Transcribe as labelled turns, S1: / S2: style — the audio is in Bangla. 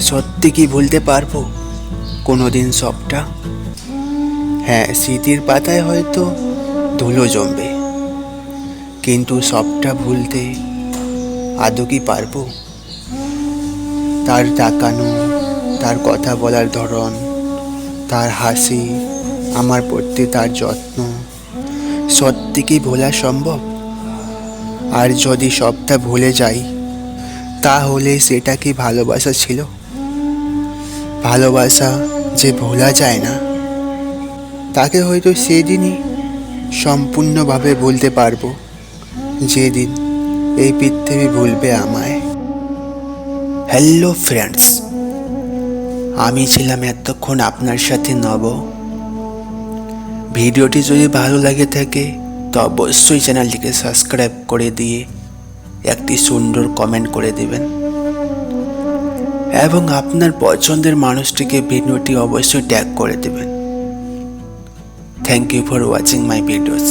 S1: সত্যি কি ভুলতে পারবো কোনোদিন সবটা? হ্যাঁ, স্মৃতির পাতায় হয়তো ধুলো জমবে, কিন্তু সবটা ভুলতে আদৌ কি পারবো? তার তাকানো, তার কথা বলার ধরন, তার হাসি, আমার প্রতি তার যত্ন, সত্যি কি ভোলা সম্ভব? আর যদি সবটা ভুলে যাই, তাহলে সেটা কি ভালোবাসা ছিল? ভালোবাসা যে ভোলা যায় না, তাকে হয়তো সেদিনই সম্পূর্ণভাবে ভুলতে পারবো, যেদিন এই পৃথিবী ভুলবে আমায়। হ্যালো ফ্রেন্ডস, আমি ছিলাম এতক্ষণ আপনার সাথে নব। ভিডিওটি যদি ভালো লাগে থাকে তো অবশ্যই চ্যানেলটিকে সাবস্ক্রাইব করে দিয়ে একটি সুন্দর কমেন্ট করে দিবেন, এবং আপনার পছন্দের মানুষটিকে ভিডিওটি অবশ্যই ট্যাগ করে দেবেন। Thank you for watching my videos.